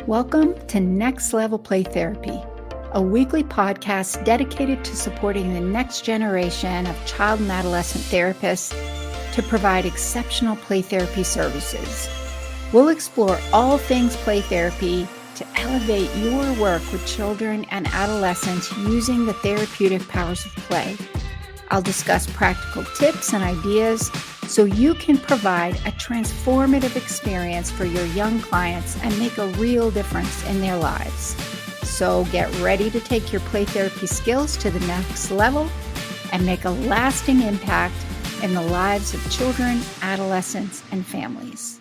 Welcome to Next Level Play Therapy, a weekly podcast dedicated to supporting the next generation of child and adolescent therapists to provide exceptional play therapy services. We'll explore all things play therapy to elevate your work with children and adolescents using the therapeutic powers of play. I'll discuss practical tips and ideas so you can provide a transformative experience for your young clients and make a real difference in their lives. So get ready to take your play therapy skills to the next level and make a lasting impact in the lives of children, adolescents, and families.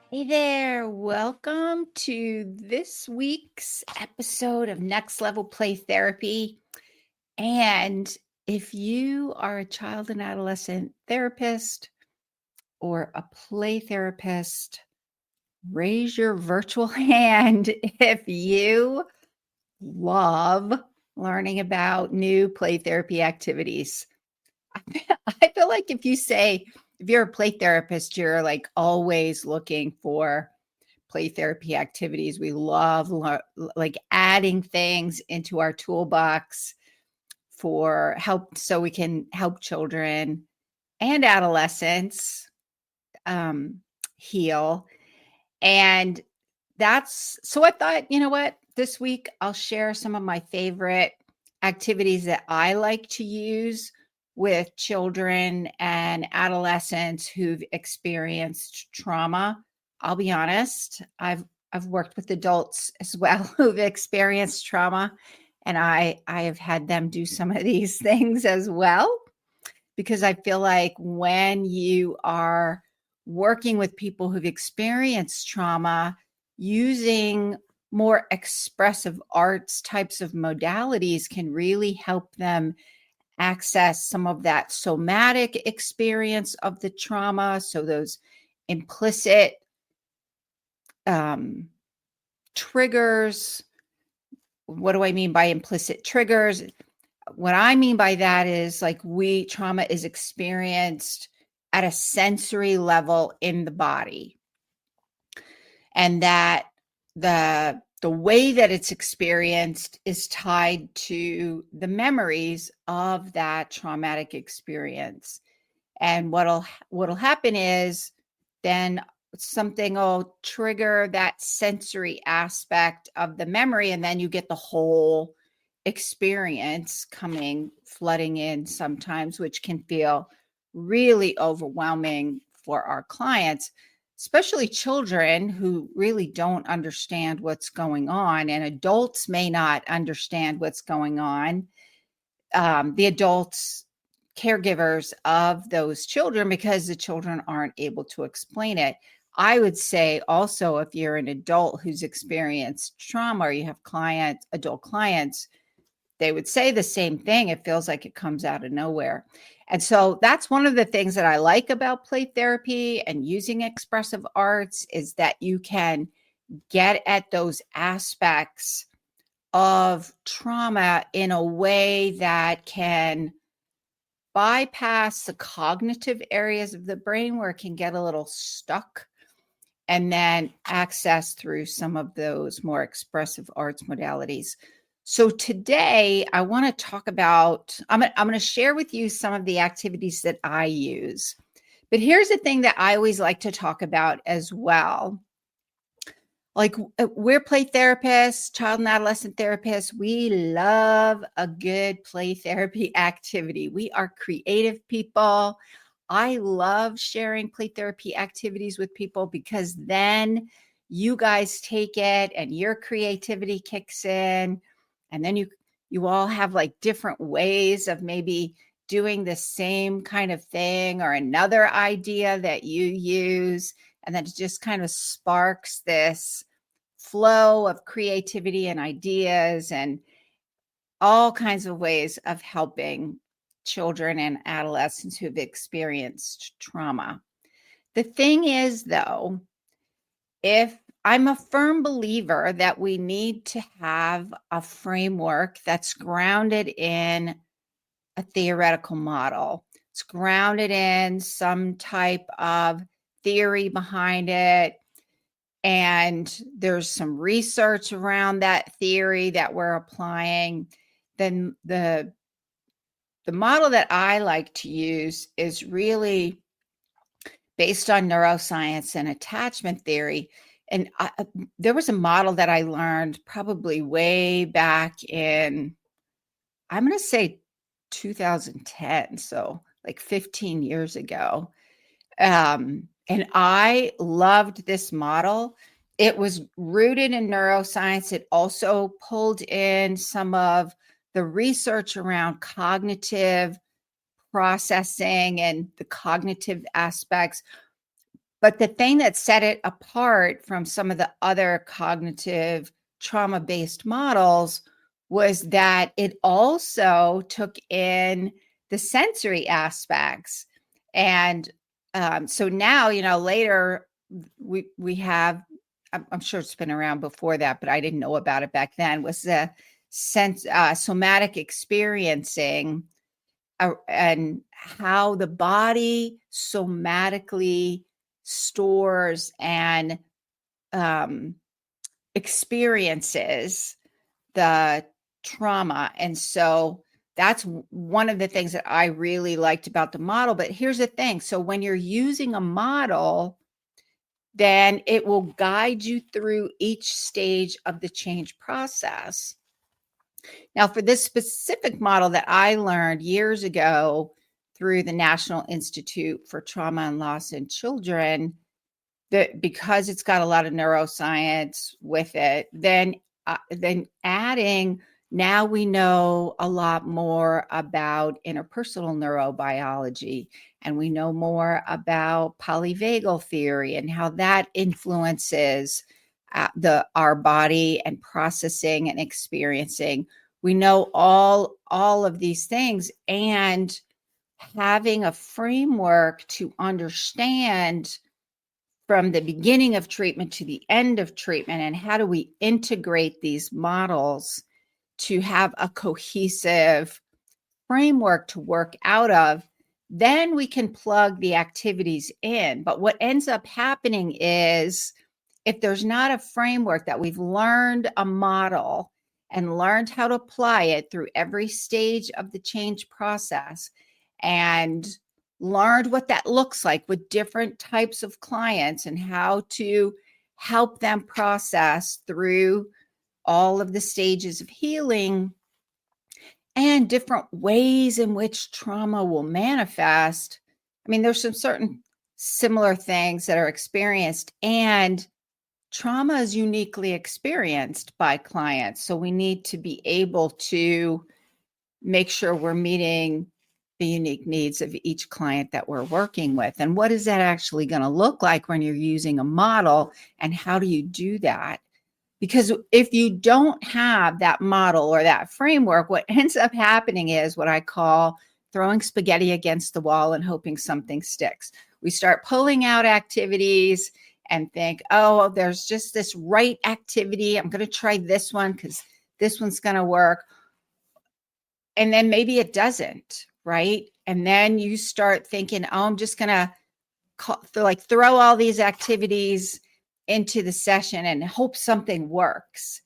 Hey there, welcome to this week's episode of Next Level Play Therapy. And if you are a child and adolescent therapist or a play therapist, raise your virtual hand if you love learning about new play therapy activities. I feel like if you're a play therapist, you're like always looking for play therapy activities. We love like adding things into our toolbox for help so we can help children and adolescents heal. And so I thought, you know what, this week I'll share some of my favorite activities that I like to use with children and adolescents who've experienced trauma. I'll be honest, I've worked with adults as well who've experienced trauma, and I have had them do some of these things as well, because I feel like when you are working with people who've experienced trauma, using more expressive arts types of modalities can really help them access some of that somatic experience of the trauma. So those implicit triggers. What do I mean by implicit triggers? What I mean by that is like trauma is experienced at a sensory level in the body, and that the way that it's experienced is tied to the memories of that traumatic experience. And what'll happen is then something will trigger that sensory aspect of the memory, and then you get the whole experience flooding in sometimes, which can feel really overwhelming for our clients, especially children who really don't understand what's going on, and adults may not understand what's going on. The adults, caregivers of those children, because the children aren't able to explain it. I would say also, if you're an adult who's experienced trauma or you have adult clients, they would say the same thing. It feels like it comes out of nowhere. And so that's one of the things that I like about play therapy and using expressive arts, is that you can get at those aspects of trauma in a way that can bypass the cognitive areas of the brain where it can get a little stuck, and then access through some of those more expressive arts modalities. So today I want to talk about, I'm going to share with you some of the activities that I use. But here's the thing that I always like to talk about as well. Like, we're play therapists, child and adolescent therapists. We love a good play therapy activity. We are creative people. I love sharing play therapy activities with people, because then you guys take it and your creativity kicks in, and then you all have like different ways of maybe doing the same kind of thing or another idea that you use, and then it just kind of sparks this flow of creativity and ideas and all kinds of ways of helping children and adolescents who've experienced trauma. The thing is, though, if I'm a firm believer that we need to have a framework that's grounded in a theoretical model. It's grounded in some type of theory behind it. And there's some research around that theory that we're applying. Then the model that I like to use is really based on neuroscience and attachment theory. And there was a model that I learned probably way back in, I'm going to say 2010, so like 15 years ago. And I loved this model. It was rooted in neuroscience. It also pulled in some of the research around cognitive processing and the cognitive aspects. But the thing that set it apart from some of the other cognitive trauma-based models was that it also took in the sensory aspects. And so now, later we have, I'm sure it's been around before that, but I didn't know about it back then, was the somatic experiencing, and how the body somatically stores and experiences the trauma. And so that's one of the things that I really liked about the model. But here's the thing. So when you're using a model, then it will guide you through each stage of the change process. Now, for this specific model that I learned years ago through the National Institute for Trauma and Loss in Children, that because it's got a lot of neuroscience with it, then adding, now we know a lot more about interpersonal neurobiology, and we know more about polyvagal theory and how that influences our body and processing and experiencing. We know all of these things, and having a framework to understand from the beginning of treatment to the end of treatment, and how do we integrate these models to have a cohesive framework to work out of, then we can plug the activities in. But what ends up happening is, if there's not a framework that we've learned a model and learned how to apply it through every stage of the change process, and learned what that looks like with different types of clients and how to help them process through all of the stages of healing and different ways in which trauma will manifest. I mean, there's some certain similar things that are experienced, and trauma is uniquely experienced by clients. So we need to be able to make sure we're meeting the unique needs of each client that we're working with. And what is that actually going to look like when you're using a model, and how do you do that? Because if you don't have that model or that framework, what ends up happening is what I call throwing spaghetti against the wall and hoping something sticks. We start pulling out activities and think, oh, there's just this right activity. I'm going to try this one because this one's going to work. And then maybe it doesn't, right? And then you start thinking, oh, I'm just going to throw all these activities into the session and hope something works.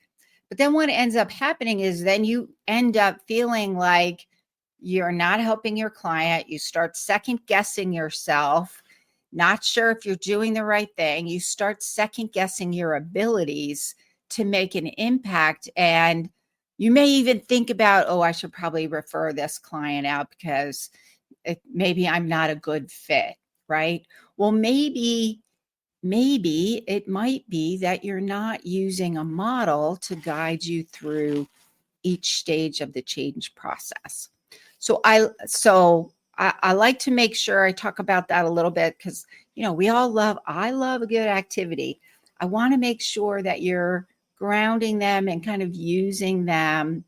But then what ends up happening is then you end up feeling like you're not helping your client. You start second guessing yourself, not sure if you're doing the right thing. You start second guessing your abilities to make an impact. And you may even think about, oh, I should probably refer this client out because maybe I'm not a good fit, right? Well, maybe it might be that you're not using a model to guide you through each stage of the change process. So I like to make sure I talk about that a little bit, because I love a good activity. I want to make sure that you're grounding them and kind of using them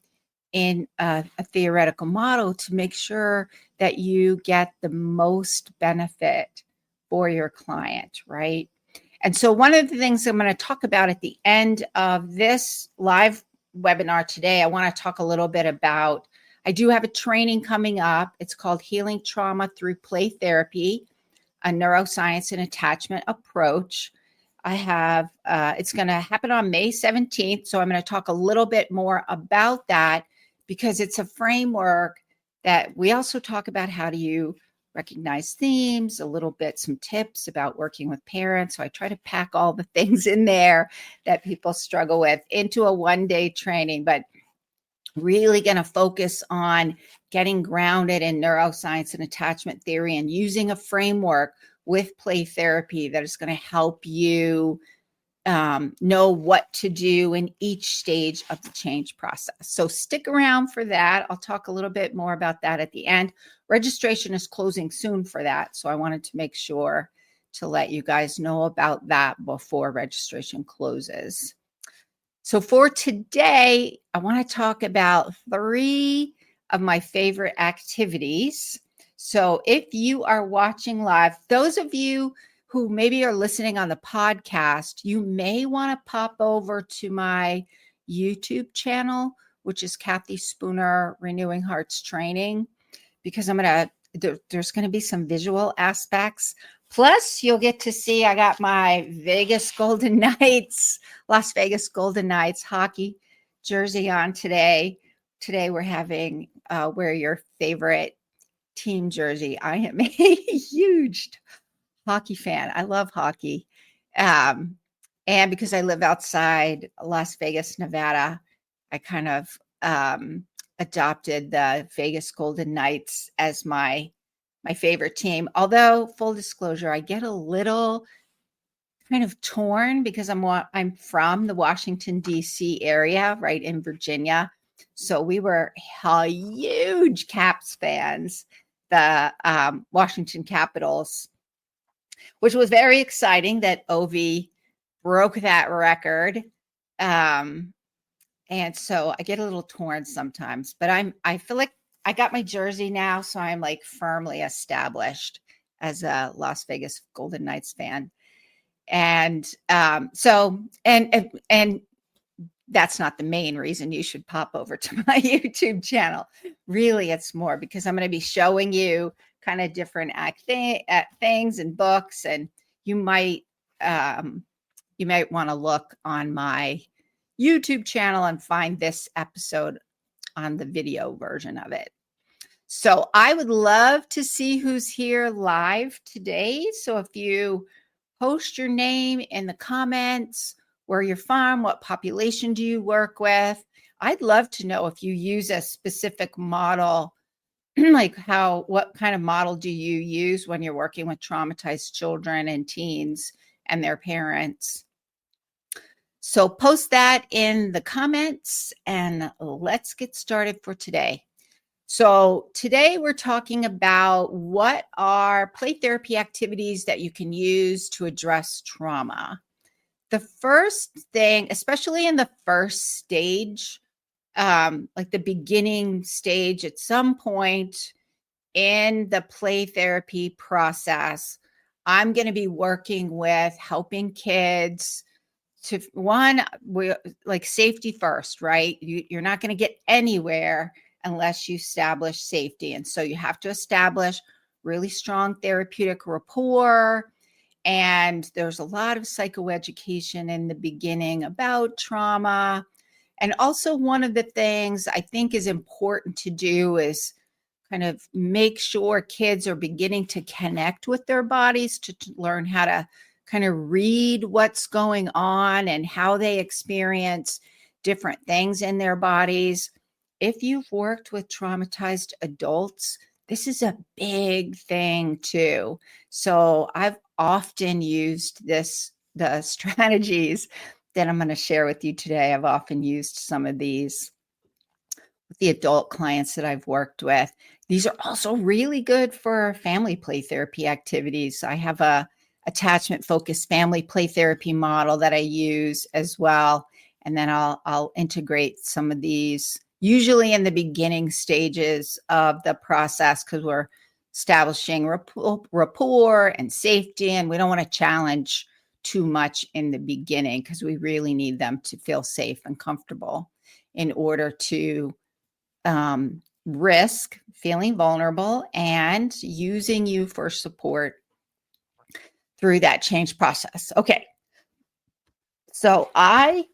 in a theoretical model to make sure that you get the most benefit for your client, right? And so one of the things I'm going to talk about at the end of this live webinar today, I want to talk a little bit about, I do have a training coming up. It's called Healing Trauma Through Play Therapy. a neuroscience and attachment approach. I have, it's going to happen on May 17th. So I'm going to talk a little bit more about that because it's a framework that we also talk about. How do you recognize themes, a little bit, some tips about working with parents. So I try to pack all the things in there that people struggle with into a one-day training, but really going to focus on getting grounded in neuroscience and attachment theory and using a framework with play therapy that is going to help you know what to do in each stage of the change process. So stick around for that. I'll talk a little bit more about that at the end. Registration is closing soon for that. So I wanted to make sure to let you guys know about that before registration closes. So for today, I want to talk about 3 of my favorite activities. So if you are watching live, those of you who maybe are listening on the podcast, you may want to pop over to my YouTube channel, which is Cathi Spooner Renewing Hearts Training, because there's going to be some visual aspects. Plus, you'll get to see I got my Vegas Golden Knights, Las Vegas Golden Knights hockey jersey on today. Today we're having wear your favorite team jersey. I am a huge hockey fan. I love hockey. And because I live outside Las Vegas, Nevada, I kind of adopted the Vegas Golden Knights as my favorite team. Although, full disclosure, I get a little kind of torn because I'm from the Washington, D.C. area, right in Virginia. So we were huge Caps fans, the Washington Capitals, which was very exciting that Ovi broke that record. And so I get a little torn sometimes, but I feel like I got my jersey now, so I'm like firmly established as a Las Vegas Golden Knights fan. And so that's not the main reason you should pop over to my YouTube channel. Really, it's more because I'm going to be showing you kind of different things and books, and you might want to look on my YouTube channel and find this episode on the video version of it. So I would love to see who's here live today. So if you post your name in the comments, where you're from, what population do you work with? I'd love to know if you use a specific model, like what kind of model do you use when you're working with traumatized children and teens and their parents? So post that in the comments and let's get started for today. So today we're talking about what are play therapy activities that you can use to address trauma. The first thing, especially in the first stage, like the beginning stage, at some point in the play therapy process, I'm going to be working with helping kids to like safety first, right? You're not going to get anywhere unless you establish safety. And so you have to establish really strong therapeutic rapport. And there's a lot of psychoeducation in the beginning about trauma. And also, one of the things I think is important to do is kind of make sure kids are beginning to connect with their bodies to learn how to kind of read what's going on and how they experience different things in their bodies. If you've worked with traumatized adults, this is a big thing too. So I've often used the strategies that I'm going to share with you today. I've often used some of these with the adult clients that I've worked with. These are also really good for family play therapy activities. I have a attachment focused family play therapy model that I use as well. And then I'll integrate some of these usually in the beginning stages of the process because we're establishing rapport and safety, and we don't want to challenge too much in the beginning because we really need them to feel safe and comfortable in order to risk feeling vulnerable and using you for support through that change process. Okay. So I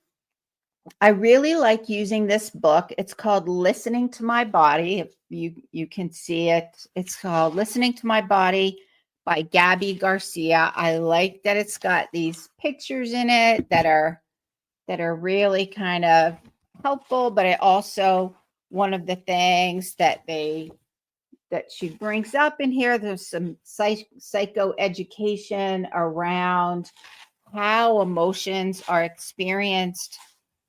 really like using this book. It's called Listening to My Body. If you can see it, it's called Listening to My Body by Gabby Garcia. I like that it's got these pictures in it that are really kind of helpful, but it also, one of the things that she brings up in here, there's some psychoeducation around how emotions are experienced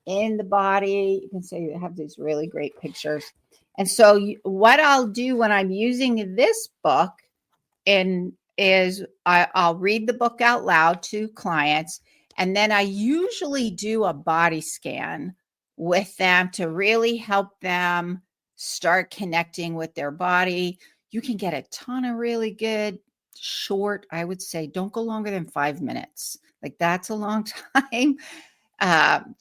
in the body. You can say you have these really great pictures. And so what I'll do when I'm using this book is I'll read the book out loud to clients, and then I usually do a body scan with them to really help them start connecting with their body. You can get a ton of really good short, I would say, don't go longer than 5 minutes. Like, that's a long time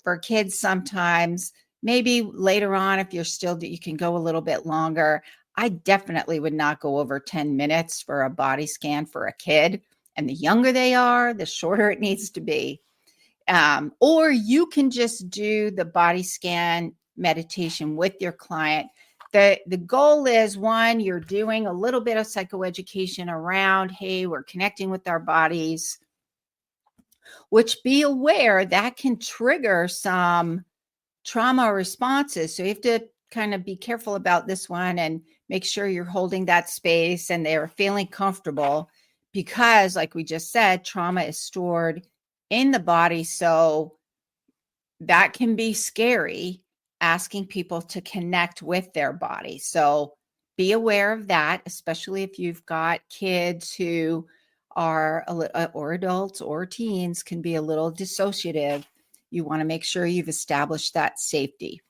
for kids sometimes. Maybe later on, if you're still, you can go a little bit longer. I definitely would not go over 10 minutes for a body scan for a kid. And the younger they are, the shorter it needs to be. Or you can just do the body scan meditation with your client. The goal is, one, you're doing a little bit of psychoeducation around, hey, we're connecting with our bodies, which, be aware, that can trigger some trauma responses. So you have to kind of be careful about this one and make sure you're holding that space and they're feeling comfortable, because, like we just said, trauma is stored in the body. So that can be scary, asking people to connect with their body. So be aware of that, especially if you've got kids who are or adults or teens can be a little dissociative. You want to make sure you've established that safety.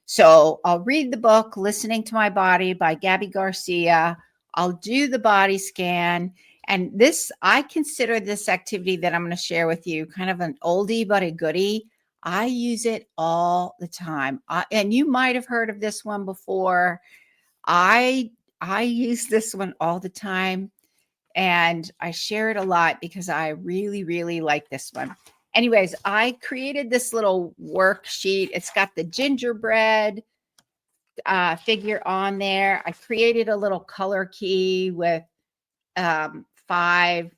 So I'll read the book, Listening to My Body by Gabby Garcia. I'll do the body scan. And this, I consider this activity that I'm going to share with you kind of an oldie but a goodie. I use it all the time. And you might have heard of this one before. I use this one all the time, and I share it a lot because I really, really like this one. Anyways, I created this little worksheet. It's got the gingerbread figure on there. I created a little color key with 5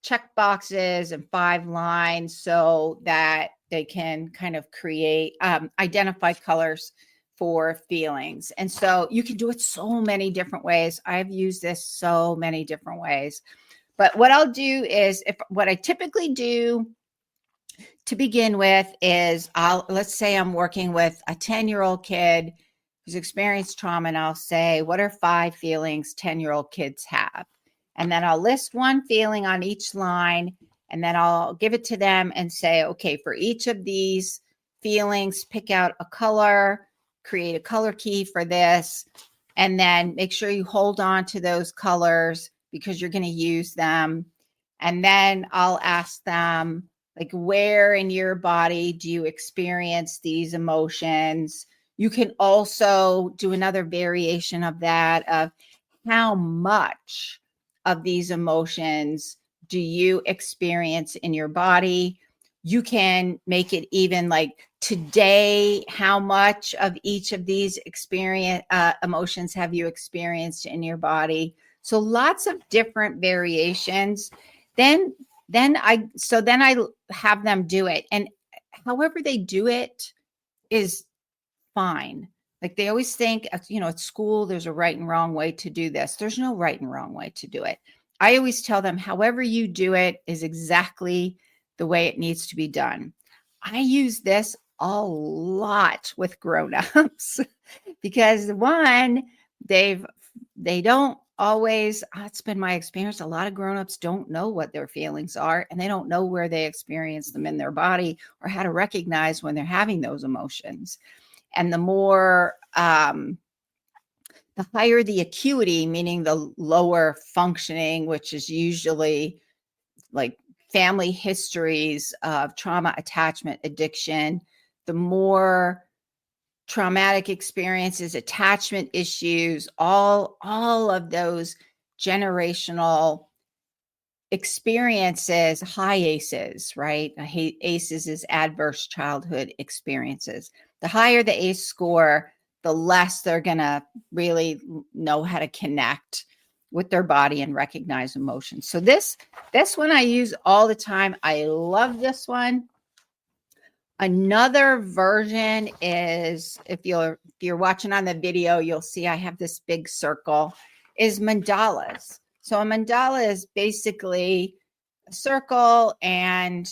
check boxes and 5 lines so that they can kind of create, identify colors for feelings. And so you can do it so many different ways. I've used this so many different ways. But what I'll do is, what I typically do to begin with is, let's say I'm working with a 10-year-old kid who's experienced trauma, and I'll say, what are 5 feelings 10-year-old kids have? And then I'll list one feeling on each line, and then I'll give it to them and say, okay, for each of these feelings, pick out a color, create a color key for this, and then make sure you hold on to those colors because you're going to use them. And then I'll ask them, like, where in your body do you experience these emotions? You can also do another variation of that, of how much of these emotions do you experience in your body. You can make it even like, today, how much of each of these emotions have you experienced in your body? So lots of different variations. Then I have them do it, and however they do it is fine. Like, they always think, at school, there's a right and wrong way to do this. There's no right and wrong way to do it. I always tell them, however you do it is exactly the way it needs to be done. I use this a lot with grown-ups because, one, they don't always, it's been my experience, a lot of grown-ups don't know what their feelings are, and they don't know where they experience them in their body or how to recognize when they're having those emotions. And the more, the higher the acuity, meaning the lower functioning, which is usually like family histories of trauma, attachment, addiction, the more traumatic experiences, attachment issues, all of those generational experiences high ACEs, right? ACEs is adverse childhood experiences. The higher the ACE score, the less they're going to really know how to connect with their body and recognize emotions. So this one I use all the time. I love this one. Another version is, if you're watching on the video, you'll see I have this big circle, is mandalas. So a mandala is basically a circle, and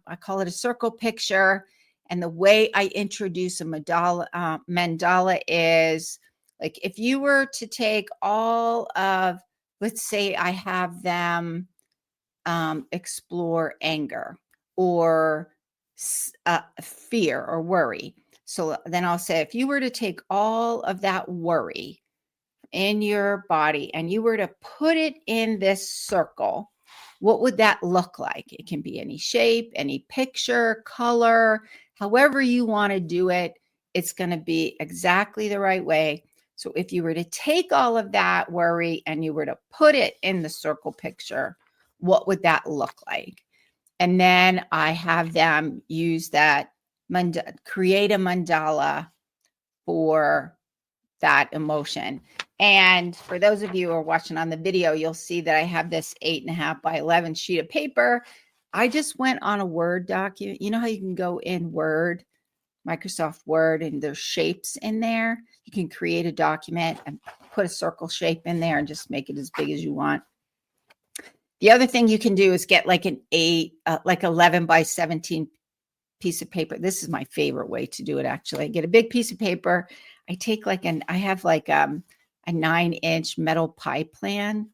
I call it a circle picture. And the way I introduce a mandala is like, if you were to take all of, let's say I have them explore anger or fear or worry. So then I'll say, if you were to take all of that worry in your body and you were to put it in this circle, what would that look like? It can be any shape, any picture, color, however you want to do it. It's going to be exactly the right way. So if you were to take all of that worry and you were to put it in the circle picture, what would that look like? And then I have them use that, create a mandala for that emotion. And for those of you who are watching on the video, you'll see that I have this 8.5 by 11 sheet of paper. I just went on a Word document. You know how you can go in Word, Microsoft Word, and there's shapes in there? You can create a document and put a circle shape in there and just make it as big as you want. The other thing you can do is get like an 11 by 17 piece of paper. This is my favorite way to do it, actually. I get a big piece of paper. I take I have like a 9-inch metal pie pan,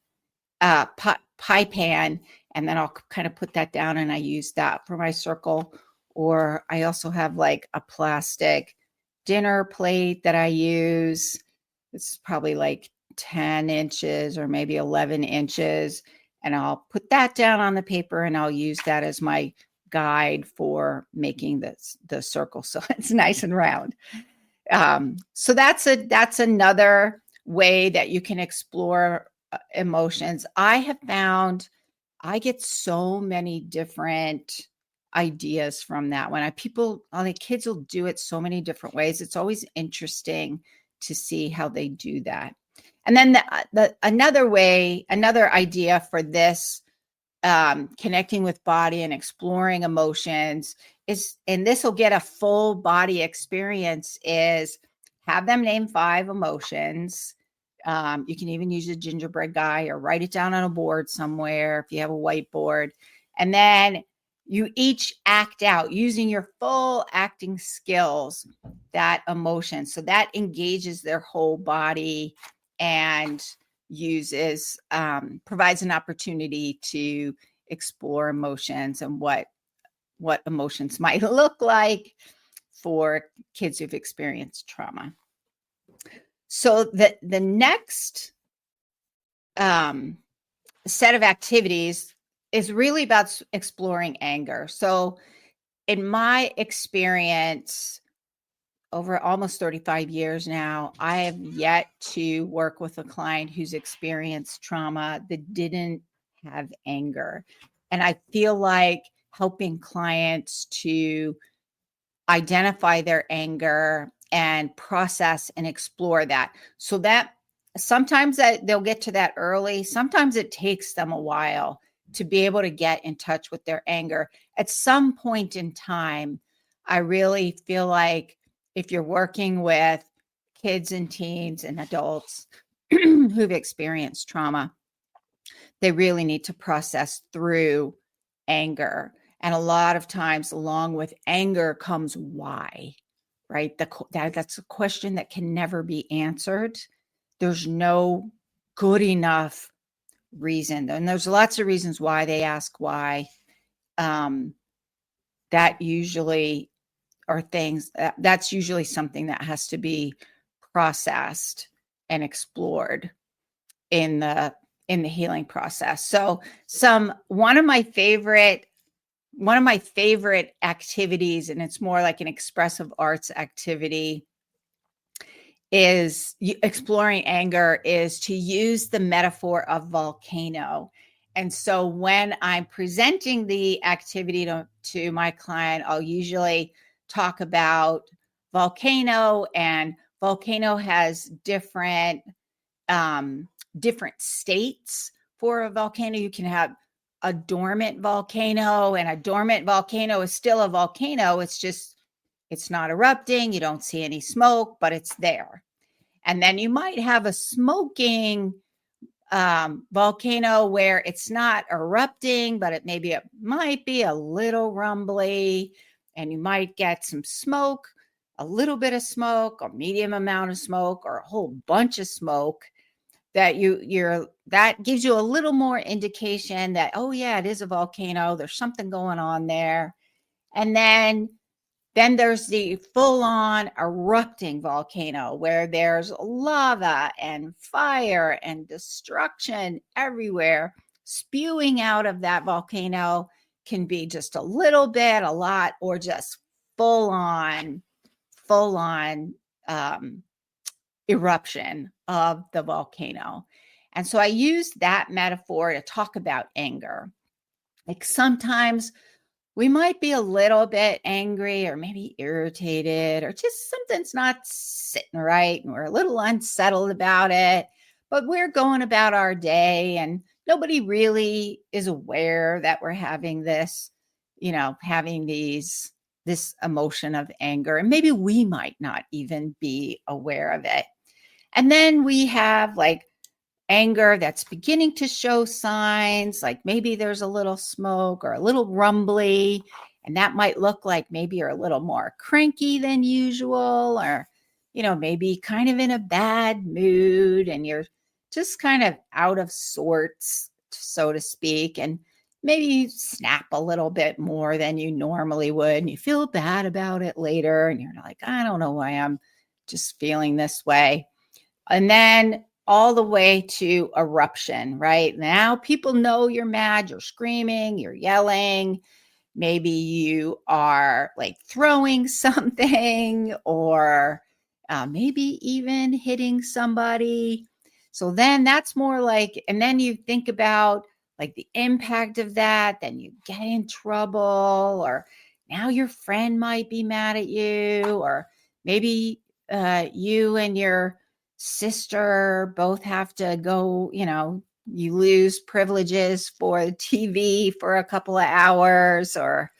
and then I'll kind of put that down and I use that for my circle. Or I also have like a plastic dinner plate that I use. It's probably like 10 inches or maybe 11 inches. And I'll put that down on the paper and I'll use that as my guide for making the circle. So it's nice and round. So that's another way that you can explore emotions. I have found I get so many different ideas from that. When all the kids will do it so many different ways. It's always interesting to see how they do that. And then another idea for this, connecting with body and exploring emotions is, and this will get a full body experience, is have them name 5 emotions. You can even use a gingerbread guy or write it down on a board somewhere if you have a whiteboard. And then you each act out using your full acting skills, that emotion. So that engages their whole body and provides an opportunity to explore emotions and what emotions might look like for kids who've experienced trauma. So the next set of activities is really about exploring anger. So in my experience, over almost 35 years now, I have yet to work with a client who's experienced trauma that didn't have anger. And I feel like helping clients to identify their anger and process and explore that. So that sometimes that they'll get to that early. Sometimes it takes them a while to be able to get in touch with their anger. At some point in time, I really feel like if you're working with kids and teens and adults who've experienced trauma, they really need to process through anger. And a lot of times, along with anger comes why, right? That's a question that can never be answered. There's no good enough reason. And there's lots of reasons why they ask why. That usually are things that's usually something that has to be processed and explored in the healing process. So one of my favorite activities, and it's more like an expressive arts activity, is exploring anger, is to use the metaphor of volcano. And so when I'm presenting the activity to my client, I'll usually talk about volcano, and volcano has different states for a volcano. You can have a dormant volcano, and a dormant volcano is still a volcano. It's not erupting. You don't see any smoke, but it's there. And then you might have a smoking volcano where it's not erupting, but it might be a little rumbly, and you might get some smoke, a little bit of smoke, a medium amount of smoke, or a whole bunch of smoke. That that gives you a little more indication that, oh yeah, it is a volcano. There's something going on there. And then there's the full-on erupting volcano where there's lava and fire and destruction everywhere spewing out of that volcano. Can be just a little bit, a lot, or just full-on eruption of the volcano. And so I use that metaphor to talk about anger. Like sometimes we might be a little bit angry or maybe irritated, or just something's not sitting right and we're a little unsettled about it, but we're going about our day and nobody really is aware that we're having this, this emotion of anger. And maybe we might not even be aware of it. And then we have like anger that's beginning to show signs, like maybe there's a little smoke or a little rumbly, and that might look like maybe you're a little more cranky than usual, or maybe kind of in a bad mood and you're just kind of out of sorts, so to speak, and maybe you snap a little bit more than you normally would and you feel bad about it later and you're like, I don't know why I'm just feeling this way. And then all the way to eruption, right? Now people know you're mad, you're screaming, you're yelling. Maybe you are like throwing something, or maybe even hitting somebody. So then that's more like, and then you think about like the impact of that, then you get in trouble, or now your friend might be mad at you, or maybe you and your sister both have to go, you lose privileges for the TV for a couple of hours, or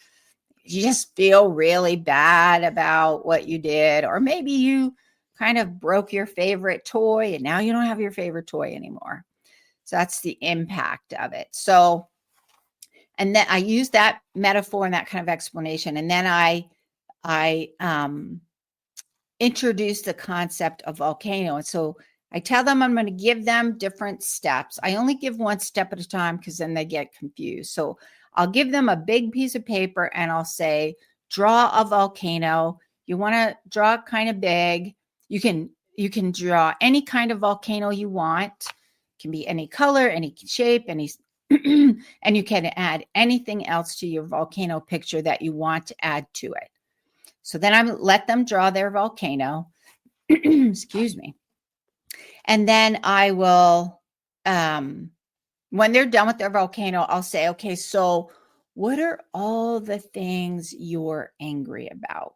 you just feel really bad about what you did, or maybe you kind of broke your favorite toy and now you don't have your favorite toy anymore. So that's the impact of it. So, and then I use that metaphor and that kind of explanation, and then I introduce the concept of volcano. And so I tell them I'm going to give them different steps. I only give one step at a time because then they get confused. So I'll give them a big piece of paper and I'll say, draw a volcano. You want to draw it kind of big. You can draw any kind of volcano you want. It can be any color, any shape, any and you can add anything else to your volcano picture that you want to add to it. So then I let them draw their volcano. Excuse me. And then I will, when they're done with their volcano, I'll say, okay, so what are all the things you're angry about?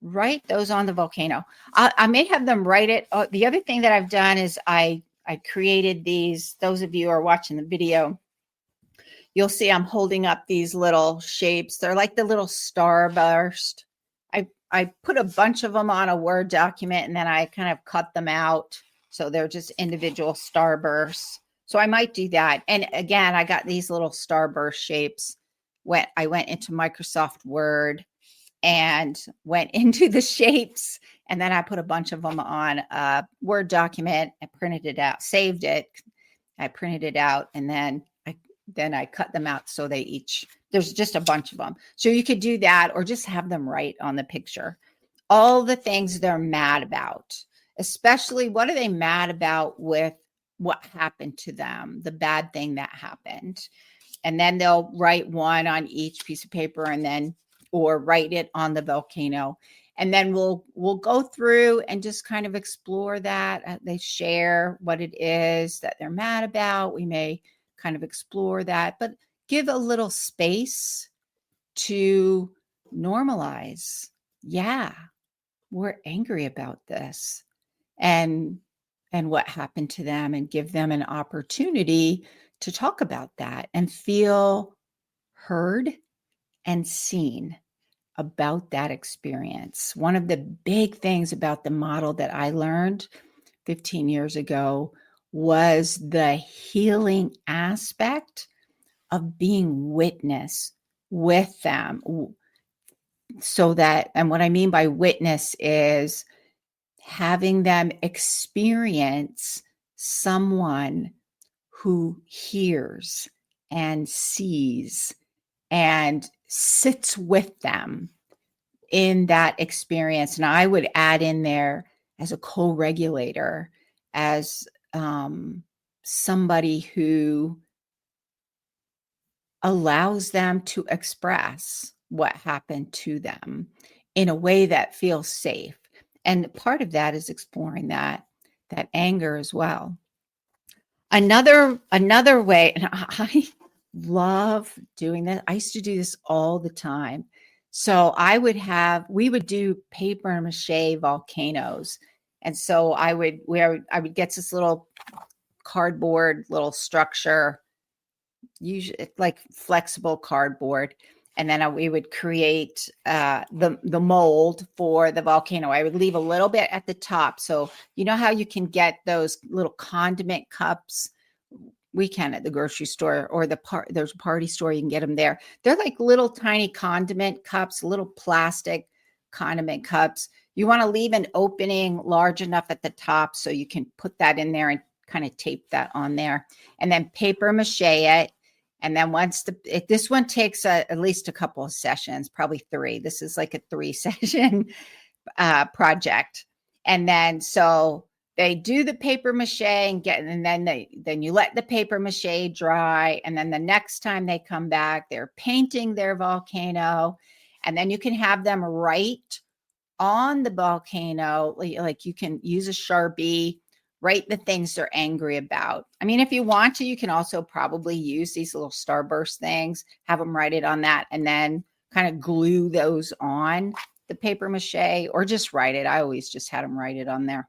Write those on the volcano. I may have them write it. The other thing that I've done is I created these. Those of you who are watching the video, you'll see I'm holding up these little shapes. They're like the little starburst. I put a bunch of them on a Word document and then I kind of cut them out. So they're just individual starbursts. So I might do that. And again, I got these little starburst shapes when I went into Microsoft Word and went into the shapes. And then I put a bunch of them on a Word document and printed it out, saved it. I printed it out and then I cut them out so there's just a bunch of them. So you could do that or just have them write on the picture all the things they're mad about, especially what are they mad about with what happened to them, the bad thing that happened. And then they'll write one on each piece of paper or write it on the volcano. And then we'll go through and just kind of explore that. They share what it is that they're mad about. We may kind of explore that, but give a little space to normalize. Yeah, we're angry about this and what happened to them, and give them an opportunity to talk about that and feel heard and seen about that experience. One of the big things about the model that I learned 15 years ago was the healing aspect of being witness with them. So that, and what I mean by witness is having them experience someone who hears and sees and sits with them in that experience. And I would add in there as a co-regulator, as somebody who allows them to express what happened to them in a way that feels safe. And part of that is exploring that anger as well. Another way, and I love doing this. I used to do this all the time. So we would do paper mache volcanoes. And so I would get this little cardboard little structure, usually like flexible cardboard. And then we would create the mold for the volcano. I would leave a little bit at the top. So you know how you can get those little condiment cups? We can at the grocery store, or there's a party store, you can get them there. They're like little tiny condiment cups, little plastic condiment cups. You want to leave an opening large enough at the top so you can put that in there and kind of tape that on there, and then paper mache it. And then this one takes at least a couple of sessions, probably 3. This is like a 3 session project. And then so they do the paper mache and then you let the paper mache dry. And then the next time they come back, they're painting their volcano. And then you can have them write on the volcano, like you can use a Sharpie, write the things they're angry about. I mean, if you want to, you can also probably use these little starburst things, have them write it on that, and then kind of glue those on the paper mache, or just write it. I always just had them write it on there.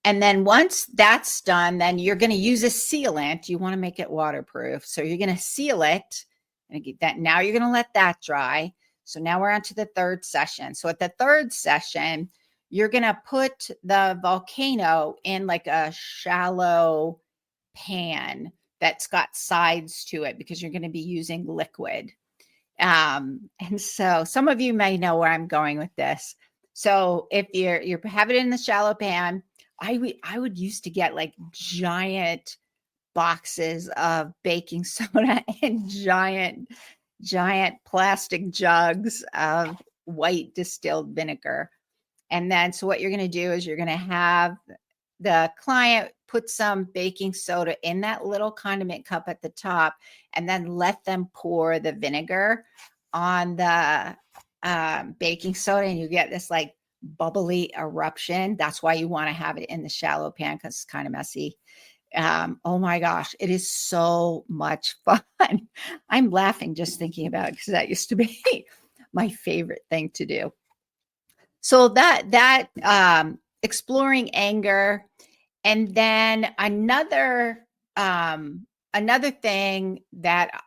And then once that's done, then you're going to use a sealant. You want to make it waterproof. So you're going to seal it, and get that. Now you're going to let that dry. So now we're on to the 3rd session. So at the 3rd session, you're going to put the volcano in like a shallow pan that's got sides to it, because you're going to be using liquid. And so some of you may know where I'm going with this. So if you're have it in the shallow pan, I would used to get like giant boxes of baking soda and giant plastic jugs of white distilled vinegar. And then so what you're going to do is you're going to have the client put some baking soda in that little condiment cup at the top, and then let them pour the vinegar on the baking soda, and you get this like bubbly eruption. That's why you want to have it in the shallow pan, because it's kind of messy. Oh my gosh, it is so much fun. I'm laughing just thinking about it, because that used to be my favorite thing to do. So that exploring anger. And then another thing that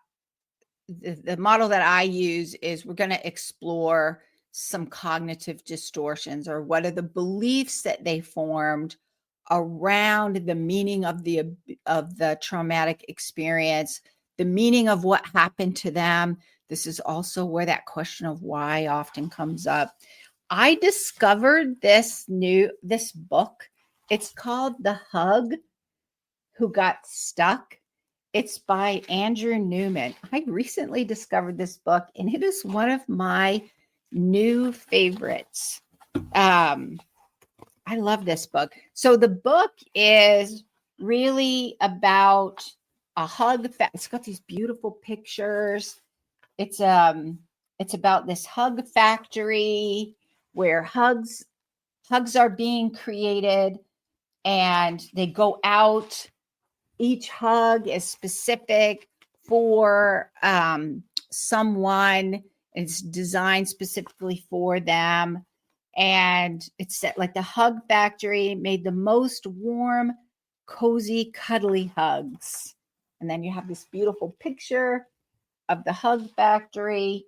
the model that I use is, we're going to explore some cognitive distortions, or what are the beliefs that they formed around the meaning of the traumatic experience, the meaning of what happened to them. This is also where that question of why often comes up. I discovered this book. It's called The Hug Who Got Stuck. It's by Andrew Newman. I recently discovered this book, and it is one of my new favorites. I love this book. So the book is really about a hug. It's got these beautiful pictures. It's about this hug factory where hugs are being created, and they go out Each hug is specific for someone. It's designed specifically for them. And it's like the Hug Factory made the most warm, cozy, cuddly hugs. And then you have this beautiful picture of the Hug Factory.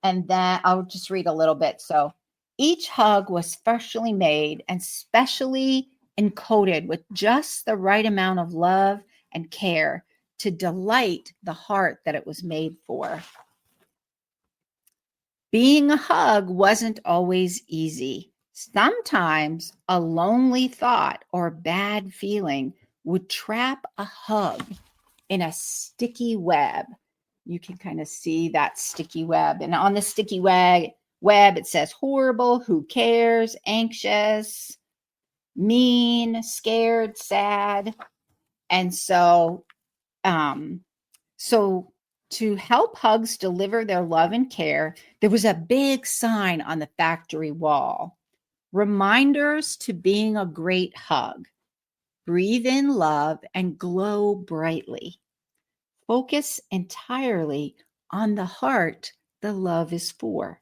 And then I'll just read a little bit. So each hug was freshly made and specially encoded with just the right amount of love and care to delight the heart that it was made for. Being a hug wasn't always easy. Sometimes a lonely thought or bad feeling would trap a hug in a sticky web. You can kind of see that sticky web. And on the sticky web, it says horrible, who cares, anxious, mean, scared, sad. And so to help hugs deliver their love and care, there was a big sign on the factory wall. Reminders to being a great hug. Breathe in love and glow brightly. Focus entirely on the heart the love is for.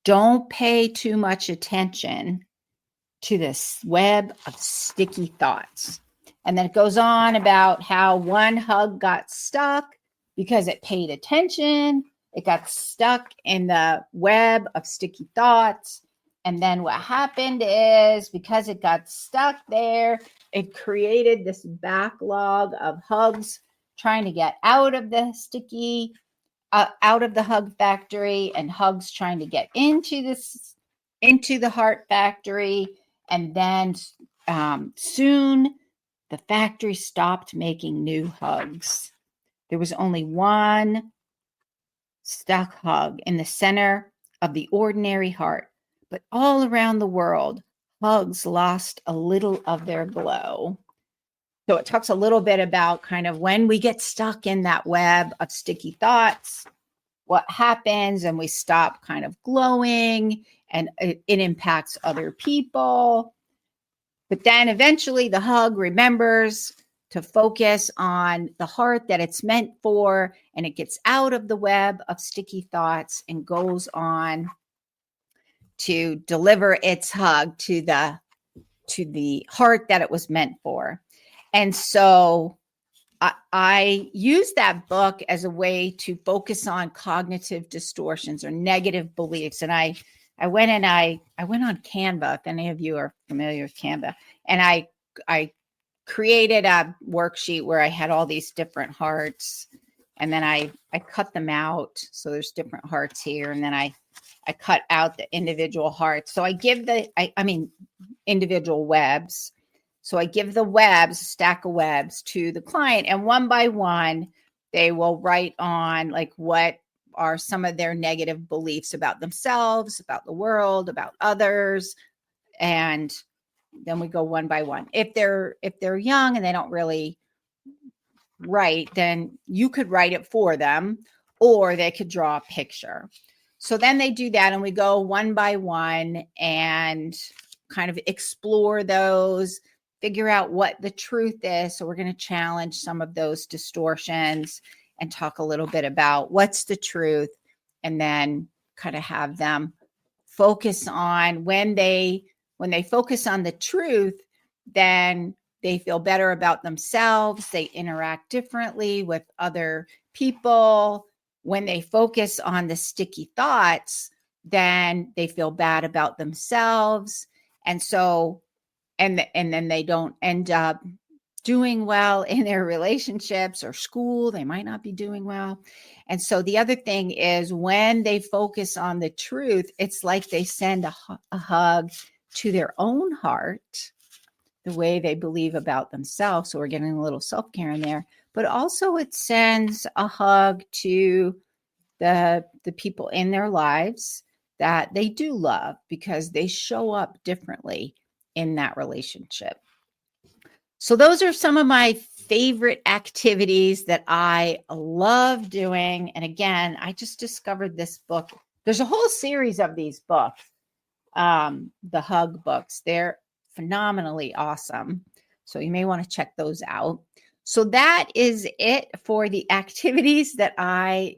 Don't pay too much attention to this web of sticky thoughts. And then it goes on about how one hug got stuck because it paid attention. It got stuck in the web of sticky thoughts. And then what happened is because it got stuck there, it created this backlog of hugs trying to get out of the sticky, out of the Hug Factory, and hugs trying to get into the Heart Factory. And then soon the factory stopped making new hugs. There was only one stuck hug in the center of the ordinary heart. But all around the world, hugs lost a little of their glow. So it talks a little bit about kind of when we get stuck in that web of sticky thoughts, what happens, and we stop kind of glowing, and it impacts other people. But then eventually the hug remembers to focus on the heart that it's meant for, and it gets out of the web of sticky thoughts and goes on to deliver its hug to the heart that it was meant for. And so I use that book as a way to focus on cognitive distortions or negative beliefs. And I went on Canva, if any of you are familiar with Canva, and I created a worksheet where I had all these different hearts, and then I cut them out. So there's different hearts here, and then I cut out the individual hearts. So I give individual webs. So I give the webs, a stack of webs, to the client, and one by one, they will write on like what are some of their negative beliefs about themselves, about the world, about others, and then we go one by one. If they're young and they don't really write, then you could write it for them, or they could draw a picture. So then they do that, and we go one by one and kind of explore those, figure out what the truth is. So we're going to challenge some of those distortions and talk a little bit about what's the truth, and then kind of have them focus on when they focus on the truth, then they feel better about themselves. They interact differently with other people. When they focus on the sticky thoughts, then they feel bad about themselves. And so, and then they don't end up doing well in their relationships or school. They might not be doing well. And so the other thing is when they focus on the truth, it's like they send a hug to their own heart, the way they believe about themselves. So we're getting a little self-care in there, but also it sends a hug to the people in their lives that they do love, because they show up differently in that relationship. So those are some of my favorite activities that I love doing. And again, I just discovered this book. There's a whole series of these books, the hug books. They're phenomenally awesome. So you may want to check those out. So that is it for the activities that I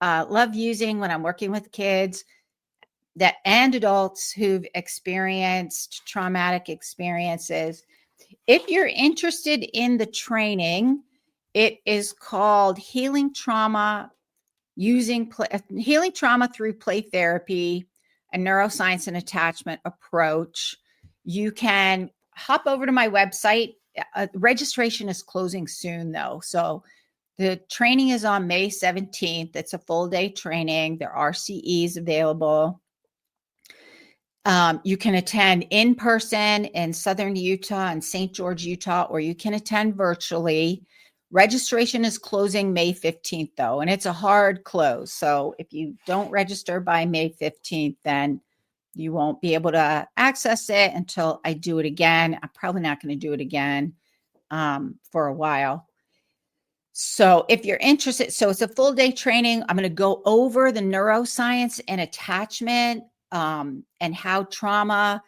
love using when I'm working with kids and adults who've experienced traumatic experiences. If you're interested in the training, it is called Healing Trauma Through Play Therapy, a Neuroscience and Attachment Approach. You can hop over to my website. Registration is closing soon, though. So the training is on May 17th. It's a full day training. There are CEs available. You can attend in person in Southern Utah and St. George, Utah, or you can attend virtually. Registration is closing May 15th, though, and it's a hard close. So if you don't register by May 15th, then you won't be able to access it until I do it again. I'm probably not going to do it again for a while. So if you're interested, so it's a full day training. I'm going to go over the neuroscience and attachment and how trauma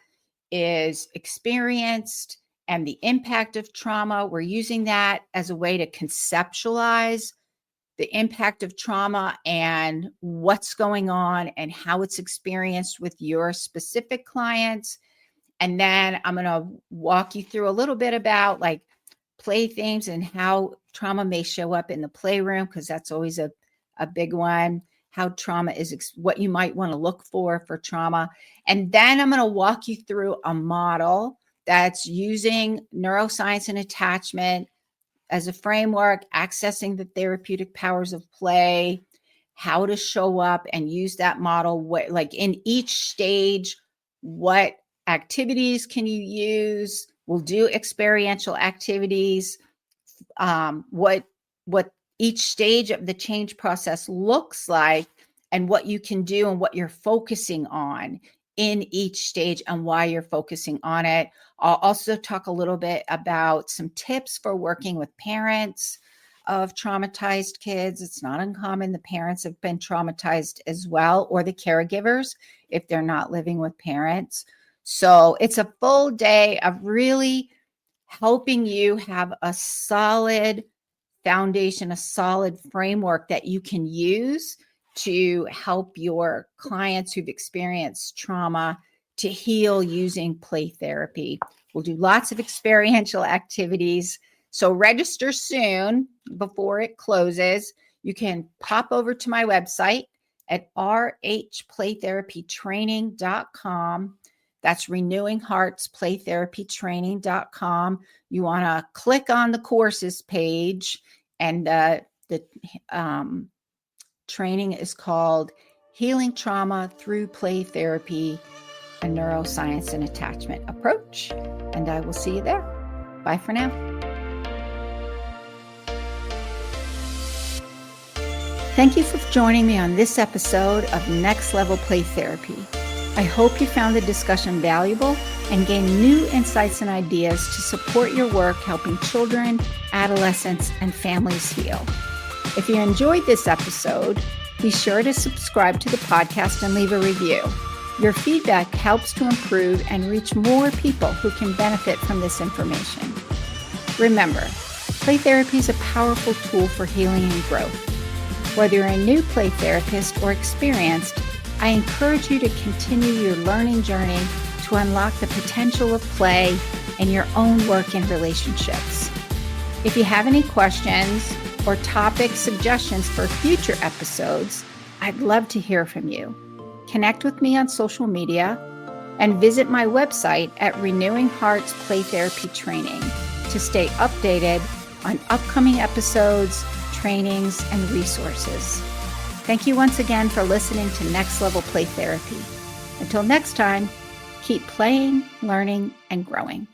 is experienced and the impact of trauma. We're using that as a way to conceptualize the impact of trauma and what's going on and how it's experienced with your specific clients. And then I'm going to walk you through a little bit about like play themes and how trauma may show up in the playroom, because that's always a big one. How trauma is, what you might want to look for trauma. And then I'm going to walk you through a model that's using neuroscience and attachment as a framework, accessing the therapeutic powers of play, how to show up and use that model, what, like in each stage, what activities can you use? We'll do experiential activities, what each stage of the change process looks like, and what you can do and what you're focusing on in each stage and why you're focusing on it. I'll also talk a little bit about some tips for working with parents of traumatized kids. It's not uncommon. The parents have been traumatized as well, or the caregivers if they're not living with parents. So it's a full day of really helping you have a solid foundation, a solid framework that you can use to help your clients who've experienced trauma to heal using play therapy. We'll do lots of experiential activities. So register soon before it closes. You can pop over to my website at rhplaytherapytraining.com. That's renewingheartsplaytherapytraining.com. You want to click on the courses page, and the training is called Healing Trauma Through Play Therapy, a Neuroscience and Attachment Approach. And I will see you there. Bye for now. Thank you for joining me on this episode of Next Level Play Therapy. I hope you found the discussion valuable and gained new insights and ideas to support your work helping children, adolescents, and families heal. If you enjoyed this episode, be sure to subscribe to the podcast and leave a review. Your feedback helps to improve and reach more people who can benefit from this information. Remember, play therapy is a powerful tool for healing and growth. Whether you're a new play therapist or experienced, I encourage you to continue your learning journey to unlock the potential of play in your own work and relationships. If you have any questions or topic suggestions for future episodes, I'd love to hear from you. Connect with me on social media and visit my website at Renewing Hearts Play Therapy Training to stay updated on upcoming episodes, trainings, and resources. Thank you once again for listening to Next Level Play Therapy. Until next time, keep playing, learning, and growing.